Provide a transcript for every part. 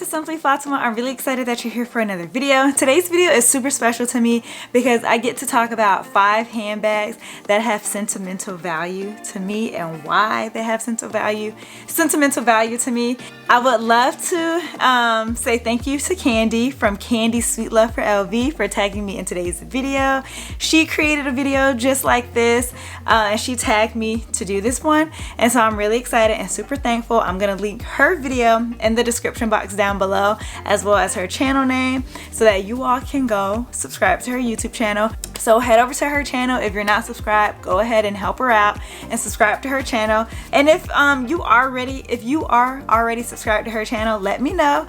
to Simply Fatima. I'm really excited that you're here for another video. Today's video is super special to me because I get to talk about 5 handbags that have sentimental value to me and why they have sentimental value to me. I would love to say thank you to Candy from Candy Sweet Love for LV for tagging me in today's video. She created a video just like this and she tagged me to do this one, and so I'm really excited and super thankful. I'm gonna link her video in the description box down below, as well as her channel name, so that you all can go subscribe to her YouTube channel. So head over to her channel. If you're not subscribed, go ahead and help her out and subscribe to her channel. And if you are already subscribed to her channel, let me know.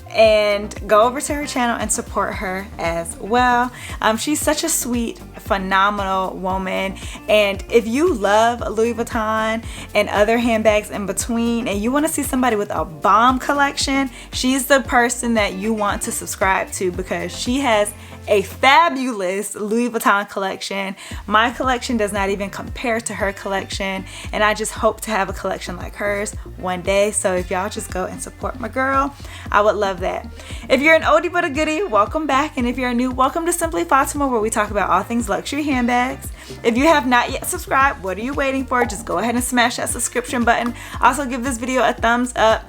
And go over to her channel and support her as well. She's such a sweet, phenomenal woman, and if you love Louis Vuitton and other handbags in between and you want to see somebody with a bomb collection, she's the person that you want to subscribe to because she has a fabulous Louis Vuitton collection. My collection does not even compare to her collection, and I just hope to have a collection like hers one day. So if y'all just go and support my girl, I would love that. If you're an oldie but a goodie, welcome back, and if you're new, welcome to Simply Fatima, where we talk about all things luxury handbags. If you have not yet subscribed, what are you waiting for? Just go ahead and smash that subscription button. Also give this video a thumbs up,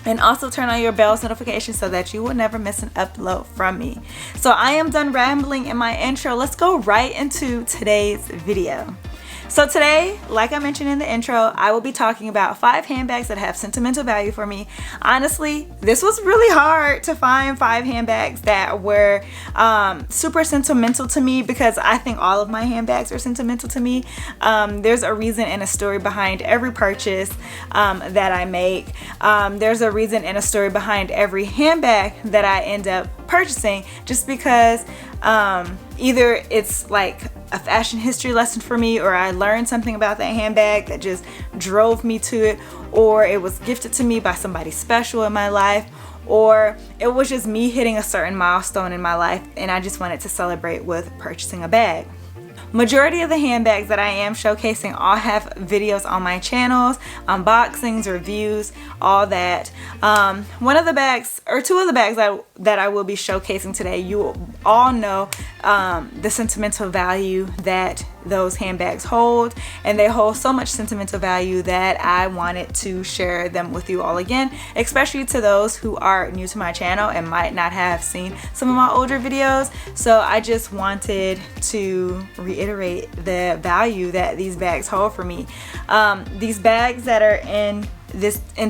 and also turn on your bell's notifications so that you will never miss an upload from me. So I am done rambling in my intro. Let's go right into today's video. So today, like I mentioned in the intro, I will be talking about 5 handbags that have sentimental value for me. Honestly, this was really hard to find 5 handbags that were super sentimental to me, because I think all of my handbags are sentimental to me. There's a reason and a story behind every purchase that I make. There's a reason and a story behind every handbag that I end up purchasing, just because either it's like a fashion history lesson for me, or I learned something about that handbag that just drove me to it, or it was gifted to me by somebody special in my life, or it was just me hitting a certain milestone in my life and I just wanted to celebrate with purchasing a bag. Majority of the handbags that I am showcasing all have videos on my channels, unboxings, reviews, all that. One of the bags, or 2 of the bags that I will be showcasing today, you all know the sentimental value that those handbags hold, and they hold so much sentimental value that I wanted to share them with you all again, especially to those who are new to my channel and might not have seen some of my older videos. So I just wanted to reiterate the value that these bags hold for me. These bags that are in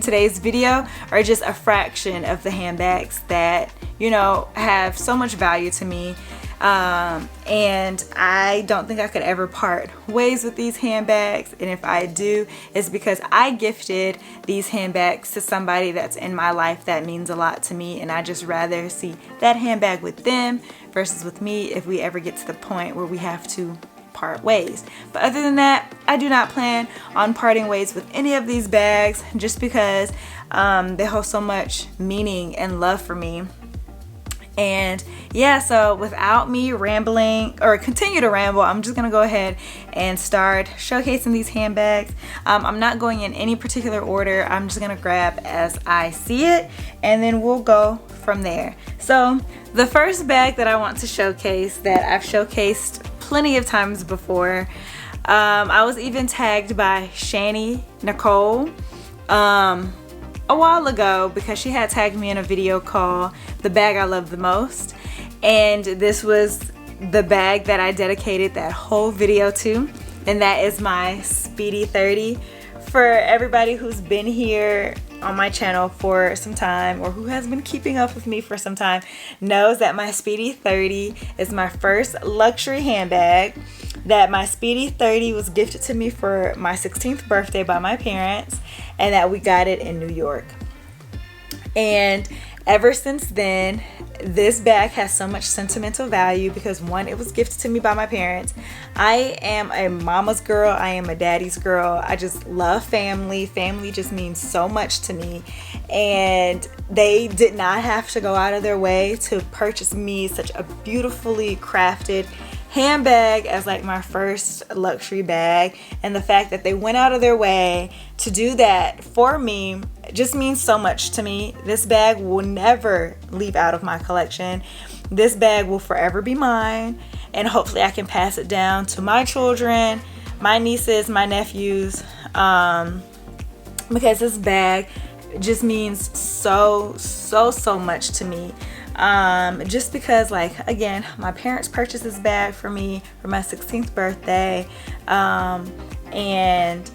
today's video are just a fraction of the handbags that, you know, have so much value to me. And I don't think I could ever part ways with these handbags, and if I do, it's because I gifted these handbags to somebody that's in my life that means a lot to me, and I just rather see that handbag with them versus with me if we ever get to the point where we have to part ways. But other than that, I do not plan on parting ways with any of these bags, just because they hold so much meaning and love for me. And yeah, so without me rambling or continue to ramble, I'm just gonna go ahead and start showcasing these handbags. I'm not going in any particular order. I'm just gonna grab as I see it, and then we'll go from there. So the first bag that I want to showcase, that I've showcased plenty of times before, I was even tagged by Shani Nicole a while ago, because she had tagged me in a video called The Bag I Love the Most, and this was the bag that I dedicated that whole video to, and that is my Speedy 30. For everybody who's been here on my channel for some time, or who has been keeping up with me for some time, knows that my Speedy 30 is my first luxury handbag. That my Speedy 30 was gifted to me for my 16th birthday by my parents, and that we got it in New York. And ever since then, this bag has so much sentimental value because, one, it was gifted to me by my parents. I am a mama's girl. I am a daddy's girl. I just love family. Family just means so much to me. And they did not have to go out of their way to purchase me such a beautifully crafted handbag as like my first luxury bag, and the fact that they went out of their way to do that for me just means so much to me. This bag will never leave out of my collection. This bag will forever be mine, and hopefully I can pass it down to my children, my nieces, my nephews, because this bag just means so much to me. Just because, like, again, my parents purchased this bag for me for my 16th birthday, and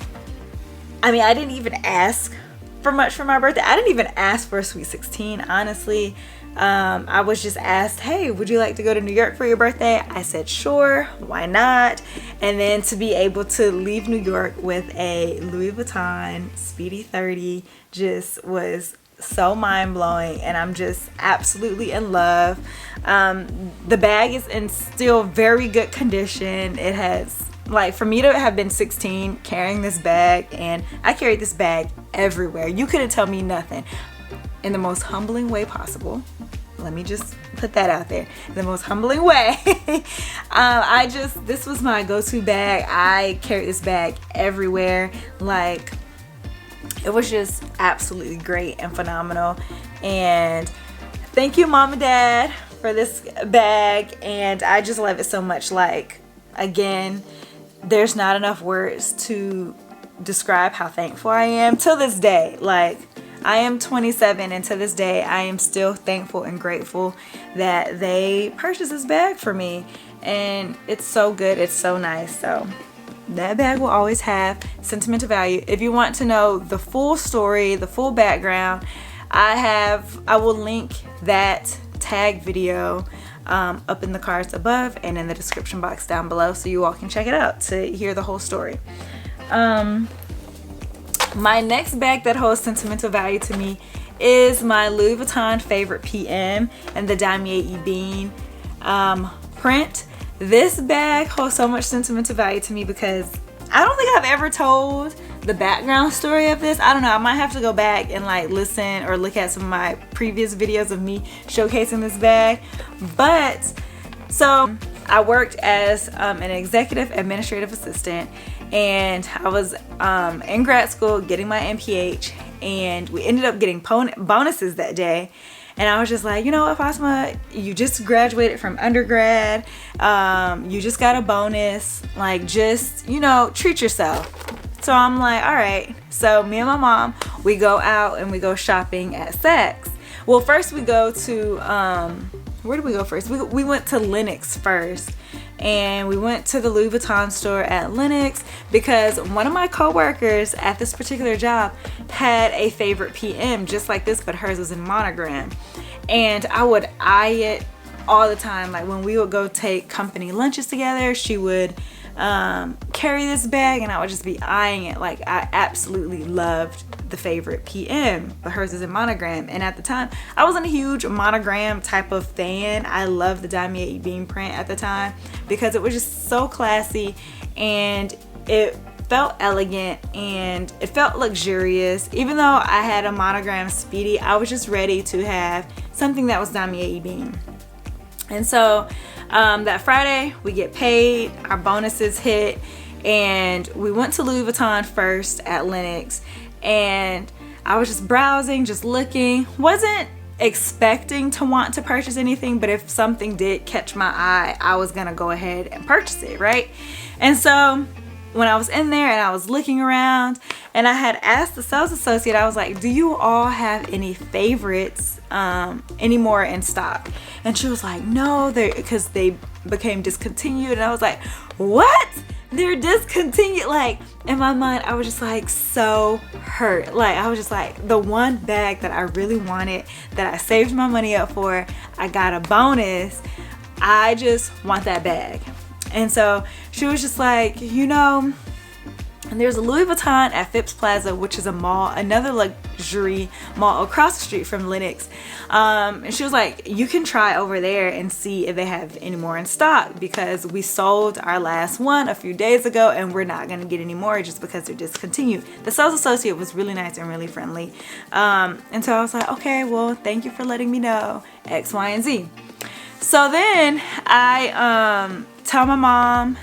I mean, I didn't even ask for much for my birthday. I didn't even ask for a sweet 16, honestly. I was just asked, hey, would you like to go to New York for your birthday? I said, sure, why not? And then to be able to leave New York with a Louis Vuitton Speedy 30 just was so mind-blowing, and I'm just absolutely in love. The bag is in still very good condition. It has, like, for me to have been 16 carrying this bag, and I carried this bag everywhere. You couldn't tell me nothing. In the most humbling way possible. Let me just put that out there. In the most humbling way. This was my go-to bag. I carried this bag everywhere. Like, it was just absolutely great and phenomenal. And thank you, Mom and Dad, for this bag. And I just love it so much. Like, again, there's not enough words to describe how thankful I am till this day. Like, I am 27, and to this day I am still thankful and grateful that they purchased this bag for me, and it's so good, it's so nice. So that bag will always have sentimental value. If you want to know the full story, the full background, I will link that tag video up in the cards above and in the description box down below, so you all can check it out to hear the whole story. My next bag that holds sentimental value to me is my Louis Vuitton Favorite PM and the Damier Ebene print. This bag holds so much sentimental value to me because I don't think I've ever told the background story of this. I don't know, I might have to go back and like listen or look at some of my previous videos of me showcasing this bag. But so I worked as an executive administrative assistant, and I was in grad school getting my MPH, and we ended up getting bonuses that day. And I was just like, you know what, Fatima, you just graduated from undergrad, you just got a bonus, like, just, you know, treat yourself. So I'm like, all right. So me and my mom, we go out and we go shopping at Saks. Well, first we go to where did we go first? We went to Lenox first, and we went to the Louis Vuitton store at Lenox because one of my co-workers at this particular job had a favorite PM just like this, but hers was in monogram, and I would eye it all the time. Like, when we would go take company lunches together, she would carry this bag, and I would just be eyeing it. Like, I absolutely loved the favorite PM, but hers is in monogram, and at the time I wasn't a huge monogram type of fan. I loved the Damier Ebene print at the time because it was just so classy, and it felt elegant, and it felt luxurious. Even though I had a monogram Speedy, I was just ready to have something that was Damier Ebene. And so that Friday we get paid, our bonuses hit, and we went to Louis Vuitton first at Lenox, and I was just browsing, just looking. Wasn't expecting to want to purchase anything, but if something did catch my eye, I was gonna go ahead and purchase it, right? And so when I was in there and I was looking around, and I had asked the sales associate, I was like, do you all have any favorites anymore in stock? And she was like, no, because they became discontinued. And I was like, what? They're discontinued? Like, in my mind, I was just like so hurt. Like, I was just like, the one bag that I really wanted, that I saved my money up for, I got a bonus, I just want that bag. And so she was just like, you know, and there's a Louis Vuitton at Phipps Plaza, which is a mall, another luxury mall across the street from Lenox. And she was like, you can try over there and see if they have any more in stock, because we sold our last one a few days ago and we're not going to get any more just because they're discontinued. The sales associate was really nice and really friendly. And so I was like, okay, well, thank you for letting me know X, Y, and Z. So then I tell my mom,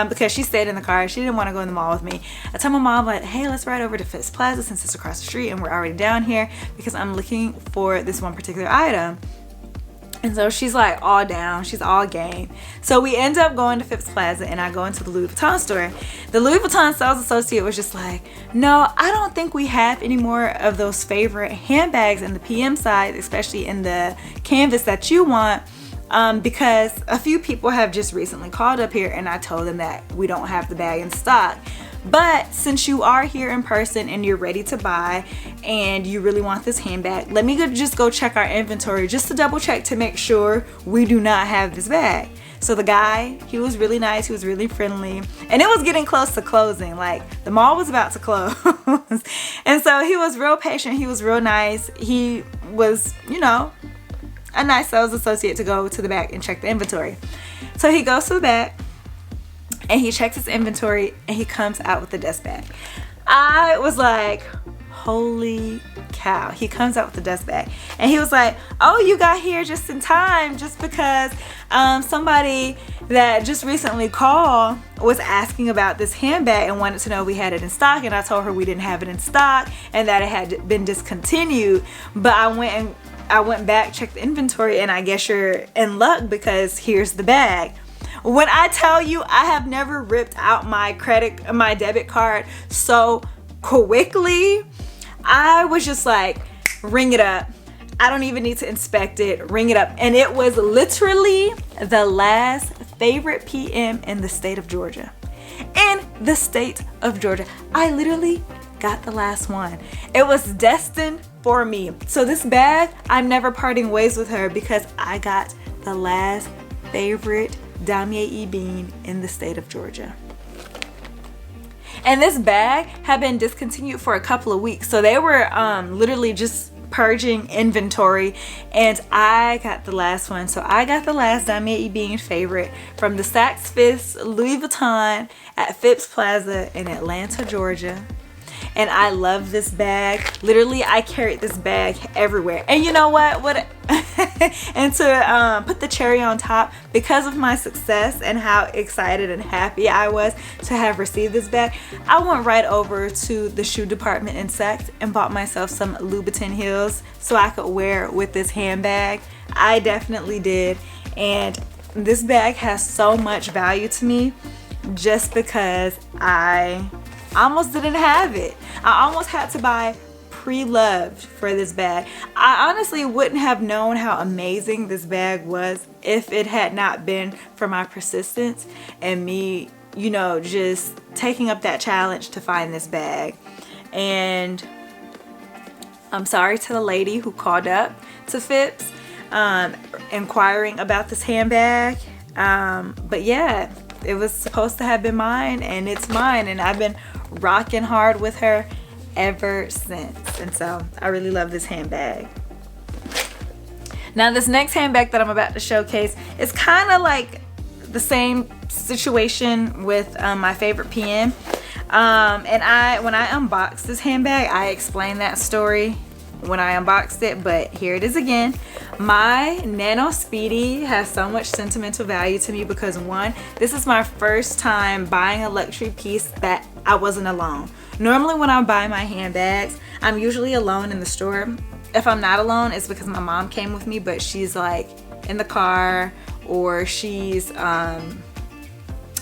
because she stayed in the car, she didn't want to go in the mall with me. I tell my mom, like, hey, let's ride over to Phipps Plaza since it's across the street and we're already down here, because I'm looking for this one particular item. And so she's like all down, she's all game. So we end up going to Phipps Plaza, and I go into the Louis Vuitton store. The Louis Vuitton sales associate was just like, no, I don't think we have any more of those favorite handbags in the PM size, especially in the canvas that you want, because a few people have just recently called up here and I told them that we don't have the bag in stock. But since you are here in person and you're ready to buy and you really want this handbag, let me just go check our inventory just to double check to make sure we do not have this bag. So the guy, he was really nice, he was really friendly, and it was getting close to closing. Like, the mall was about to close. And so he was real patient, he was real nice. He was, you know, a nice sales associate to go to the back and check the inventory. So he goes to the back and he checks his inventory and he comes out with the dust bag. I was like, holy cow. He comes out with the dust bag and he was like, oh, you got here just in time, just because somebody that just recently called was asking about this handbag and wanted to know if we had it in stock, and I told her we didn't have it in stock and that it had been discontinued. But I went back, checked the inventory, and I guess you're in luck because here's the bag. When I tell you, I have never ripped out my debit card so quickly. I was just like, ring it up. I don't even need to inspect it. Ring it up. And it was literally the last favorite PM in the state of Georgia. In the state of Georgia. I literally got the last one. It was destined for me. So this bag, I'm never parting ways with her because I got the last favorite Damier Ebene in the state of Georgia. And this bag had been discontinued for a couple of weeks, so they were literally just purging inventory, and I got the last one. So I got the last Damier Ebene favorite from the Saks Fifth Louis Vuitton at Phipps Plaza in Atlanta, Georgia. And I love this bag. Literally, I carried this bag everywhere. And you know what? And to put the cherry on top, because of my success and how excited and happy I was to have received this bag, I went right over to the shoe department in Saks and bought myself some Louboutin heels so I could wear with this handbag. I definitely did. And this bag has so much value to me just because I almost didn't have it. I almost had to buy pre-loved for this bag. I honestly wouldn't have known how amazing this bag was if it had not been for my persistence and me, you know, just taking up that challenge to find this bag. And I'm sorry to the lady who called up to Phipps inquiring about this handbag. But yeah, it was supposed to have been mine, and it's mine, and I've been rocking hard with her ever since. And so I really love this handbag. Now this next handbag that I'm about to showcase is kind of like the same situation with my favorite PM. And when I unboxed this handbag, I explained that story when I unboxed it, but here it is again. My Nano Speedy has so much sentimental value to me because, one, this is my first time buying a luxury piece that I wasn't alone. Normally when I buy my handbags, I'm usually alone in the store. If I'm not alone, it's because my mom came with me, but she's like in the car, or she's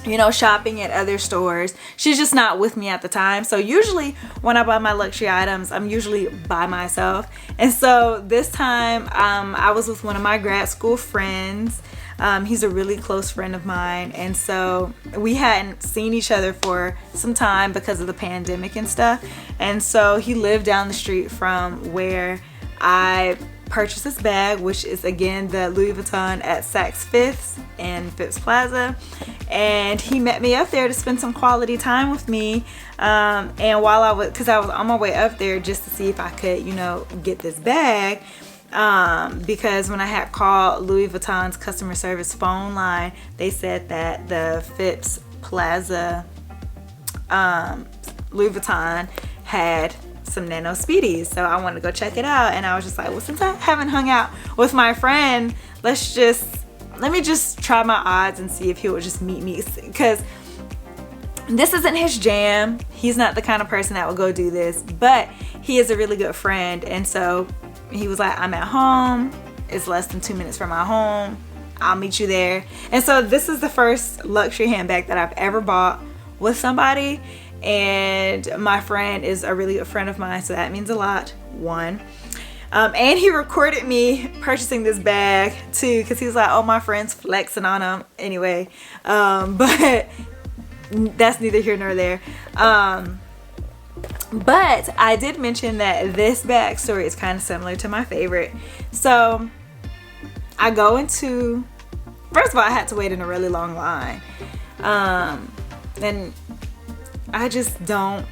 you know, shopping at other stores. She's just not with me at the time. So usually when I buy my luxury items, I'm usually by myself. And so this time I was with one of my grad school friends. He's a really close friend of mine, and so we hadn't seen each other for some time because of the pandemic and stuff. And so he lived down the street from where I purchased this bag, which is again the Louis Vuitton at Saks Fifth in Phipps Plaza. And he met me up there to spend some quality time with me. And while because I was on my way up there just to see if I could, you know, get this bag. Because when I had called Louis Vuitton's customer service phone line, they said that the Phipps Plaza Louis Vuitton had some Nano Speedies, so I wanted to go check it out. And I was just like, well, since I haven't hung out with my friend, let me just try my odds and see if he would just meet me, because this isn't his jam. He's not the kind of person that would go do this, but he is a really good friend. And so he was like, I'm at home. It's less than 2 minutes from my home. I'll meet you there. And so this is the first luxury handbag that I've ever bought with somebody. And my friend is a really good friend of mine, so that means a lot, one. And he recorded me purchasing this bag too, because he was like, oh, my friend's flexing on him. Anyway, but that's neither here nor there. But I did mention that this bag story is kind of similar to my favorite. So I go into, first of all, I had to wait in a really long line. And I just don't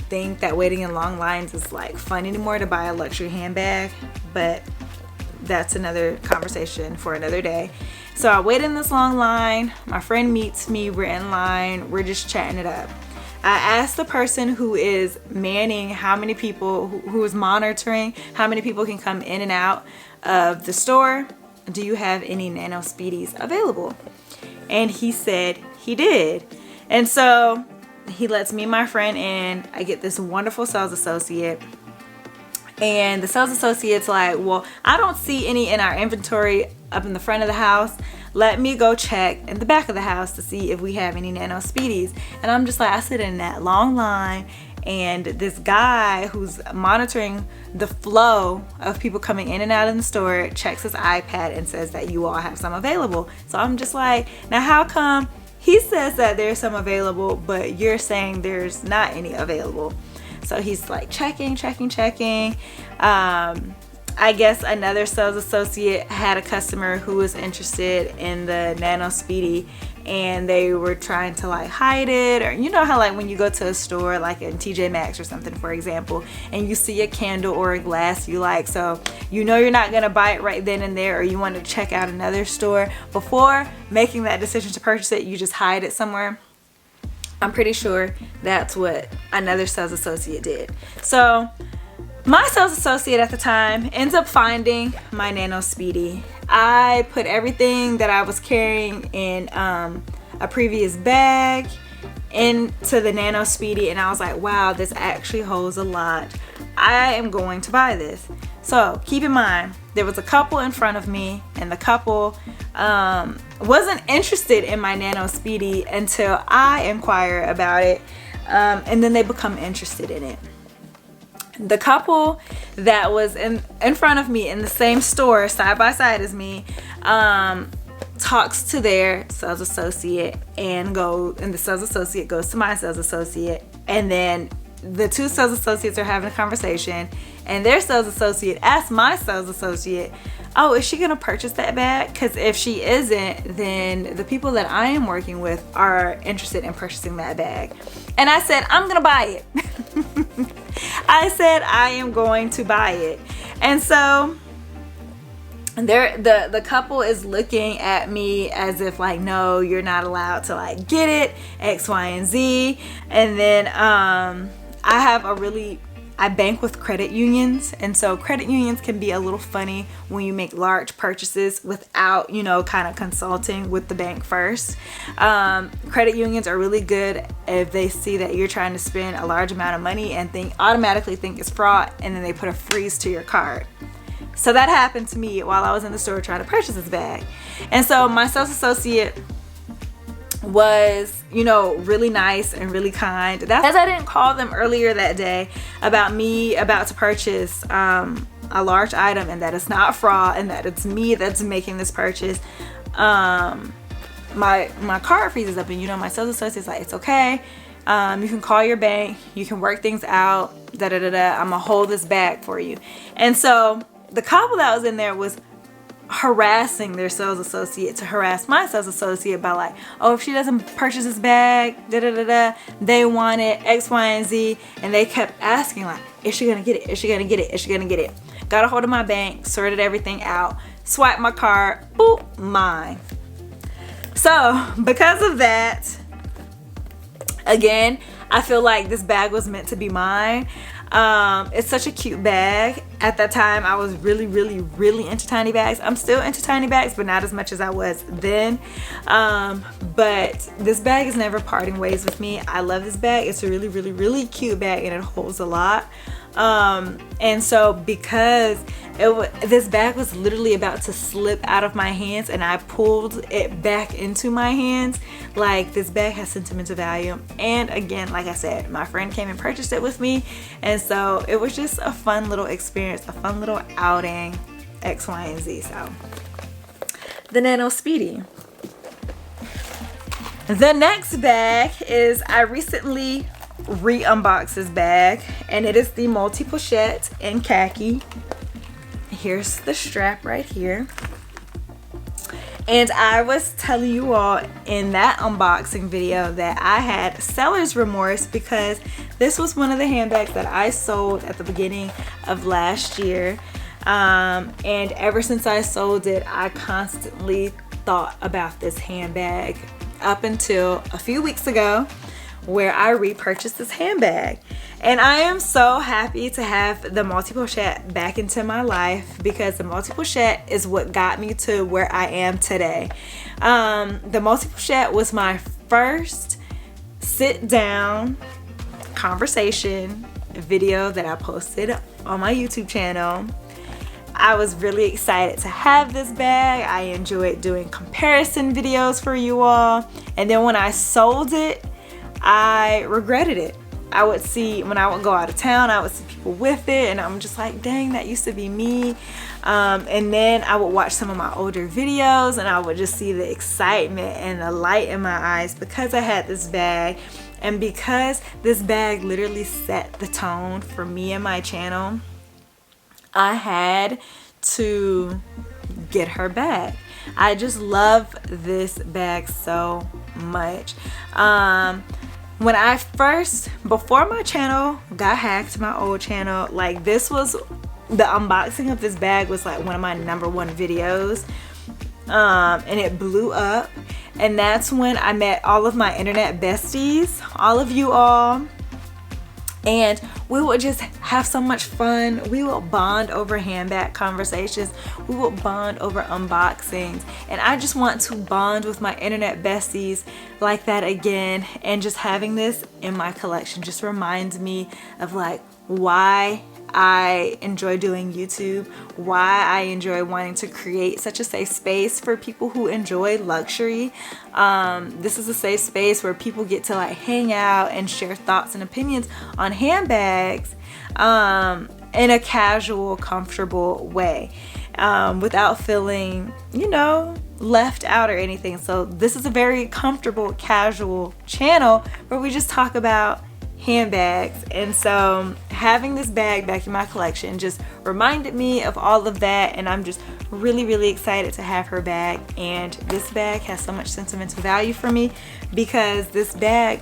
think that waiting in long lines is like fun anymore to buy a luxury handbag, but that's another conversation for another day. So I wait in this long line. My friend meets me. We're in line. We're just chatting it up. I asked the person who is manning how many people, who is monitoring how many people can come in and out of the store, do you have any Nano Speedies available? And he said he did. And so he lets me and my friend in. I get this wonderful sales associate. And the sales associate's like, well, I don't see any in our inventory up in the front of the house. Let me go check in the back of the house to see if we have any Nano Speedies. And I'm just like, I sit in that long line, and this guy who's monitoring the flow of people coming in and out of the store checks his iPad and says that you all have some available. So I'm just like, now how come he says that there's some available, but you're saying there's not any available? So he's like checking. I guess another sales associate had a customer who was interested in the Nano Speedy, and they were trying to like hide it, or you know how like when you go to a store like in TJ Maxx or something, for example, and you see a candle or a glass you like, so you know you're not gonna buy it right then and there, or you want to check out another store before making that decision to purchase it, you just hide it somewhere. I'm pretty sure that's what another sales associate did. So my sales associate at the time ends up finding my Nano Speedy. I put everything that I was carrying in a previous bag into the Nano Speedy, and I was like, wow, this actually holds a lot. I am going to buy this. So keep in mind, there was a couple in front of me, and the couple wasn't interested in my Nano Speedy until I inquire about it, and then they become interested in it. The couple that was in front of me in the same store side by side as me talks to their sales associate, and the sales associate goes to my sales associate, and then the two sales associates are having a conversation, and their sales associate asks my sales associate, oh, is she gonna purchase that bag? Because if she isn't, then the people that I am working with are interested in purchasing that bag. And I said, I'm gonna buy it. I said I am going to buy it. And so the couple is looking at me as if like, no, you're not allowed to like get it, X, Y, and Z. And then I bank with credit unions, and so credit unions can be a little funny when you make large purchases without, kind of consulting with the bank first. Credit unions are really good if they see that you're trying to spend a large amount of money and automatically think it's fraud, and then they put a freeze to your card. So that happened to me while I was in the store trying to purchase this bag. And so my sales associate was, really nice and really kind. That's as I didn't call them earlier that day about me about to purchase a large item, and that it's not fraud, and that it's me that's making this purchase. My card freezes up, and my sales associate's like, it's okay. You can call your bank. You can work things out. I'm gonna hold this bag for you. And so the couple that was in there was harassing their sales associate to harass my sales associate by like, oh, if she doesn't purchase this bag, they want it, X, Y, and Z. And they kept asking like, is she gonna get it? Is she gonna get it? Is she gonna get it? Got a hold of my bank, sorted everything out, swiped my card, boop, mine. So because of that, again, I feel like this bag was meant to be mine. It's such a cute bag. At that time, I was really into tiny bags. I'm still into tiny bags, but not as much as I was then. But this bag is never parting ways with me. I love this bag. It's a really cute bag, and it holds a lot. And so because this bag was literally about to slip out of my hands and I pulled it back into my hands, like, this bag has sentimental value. And again, like I said, my friend came and purchased it with me, and so it was just a fun little experience, a fun little outing, X, Y, and Z. So the Nano Speedy. The next bag is, I recently re-unboxed this bag, and it is the multi-pochette in khaki. Here's the strap right here. And I was telling you all in that unboxing video that I had seller's remorse because this was one of the handbags that I sold at the beginning of last year. And ever since I sold it, I constantly thought about this handbag up until a few weeks ago, where I repurchased this handbag. And I am so happy to have the multi-pochette back into my life, because the multi-pochette is what got me to where I am today. The multi-pochette was my first sit down conversation video that I posted on my YouTube channel. I was really excited to have this bag. I enjoyed doing comparison videos for you all. And then when I sold it, I regretted it. I would see, when I would go out of town, I would see people with it, and I'm just like, dang, that used to be me. And then I would watch some of my older videos, and I would just see the excitement and the light in my eyes because I had this bag, and because this bag literally set the tone for me and my channel. I had to get her bag. I just love this bag so much. When I first, before my channel got hacked, my old channel, like, this was, the unboxing of this bag was like one of my #1 videos. And it blew up. And that's when I met all of my internet besties, all of you all. And we would just have so much fun. We would bond over handbag conversations. We would bond over unboxings. And I just want to bond with my internet besties like that again. And just having this in my collection just reminds me of, like, why I enjoy doing YouTube, why I enjoy wanting to create such a safe space for people who enjoy luxury. This is a safe space where people get to, like, hang out and share thoughts and opinions on handbags in a casual, comfortable way, without feeling, you know, left out or anything. So this is a very comfortable, casual channel where we just talk about handbags. And so having this bag back in my collection just reminded me of all of that, and I'm just really excited to have her bag. And this bag has so much sentimental value for me because this bag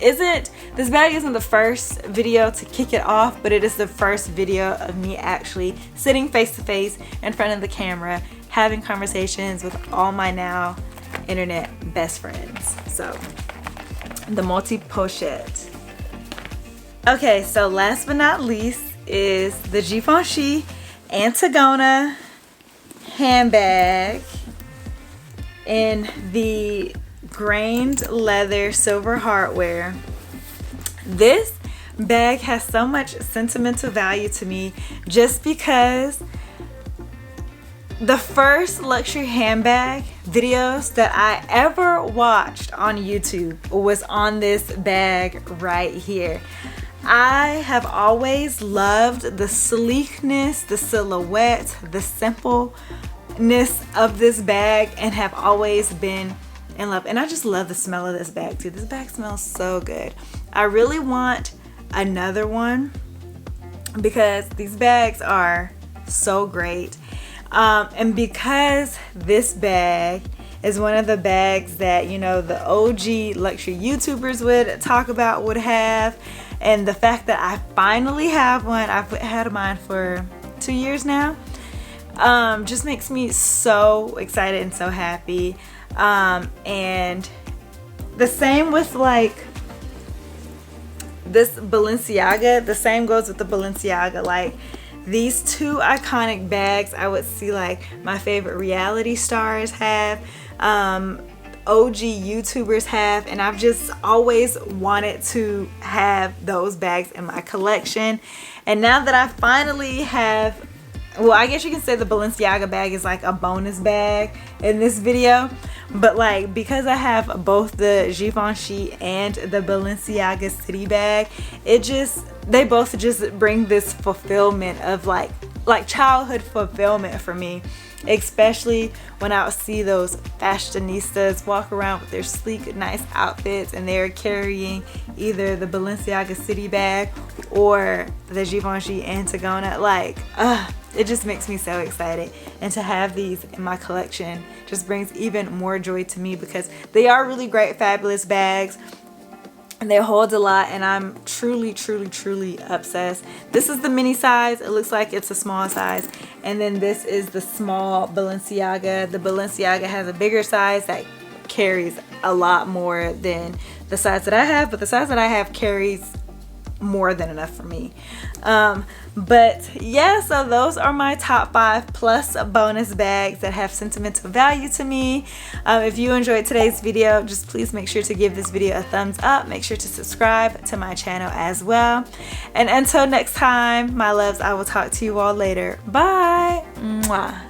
isn't the first video to kick it off, but it is the first video of me actually sitting face to face in front of the camera having conversations with all my now internet best friends. So the multi-pochette. Okay, so last but not least is the Givenchy Antigona handbag in the grained leather silver hardware. This bag has so much sentimental value to me just because the first luxury handbag videos that I ever watched on YouTube was on this bag right here. I have always loved the sleekness, the silhouette, the simpleness of this bag, and have always been in love. And I just love the smell of this bag too. This bag smells so good. I really want another one because these bags are so great. And because this bag is one of the bags that, you know, the OG luxury YouTubers would talk about, would have, and the fact that I finally have one, I've had mine for 2 years now, just makes me so excited and so happy. And the same with, like, this Balenciaga, the same goes with the Balenciaga. Like, these two iconic bags I would see like my favorite reality stars have, OG YouTubers have, and I've just always wanted to have those bags in my collection. And now that I finally have, well, I guess you can say the Balenciaga bag is like a bonus bag in this video, but like because I have both the Givenchy and the Balenciaga city bag, they both just bring this fulfillment of like childhood fulfillment for me, especially when I would see those fashionistas walk around with their sleek, nice outfits and they're carrying either the Balenciaga city bag or the Givenchy Antigona. Like, it just makes me so excited, and to have these in my collection just brings even more joy to me because they are really great, fabulous bags. And they hold a lot, and I'm truly obsessed. This is the mini size. It looks like it's a small size. And then this is the small Balenciaga. The Balenciaga has a bigger size that carries a lot more than the size that I have, but the size that I have carries more than enough for me. But yeah, so those are my top 5 plus bonus bags that have sentimental value to me. If you enjoyed today's video, just please make sure to give this video a thumbs up. Make sure to subscribe to my channel as well. And until next time, my loves, I will talk to you all later. Bye. Mwah.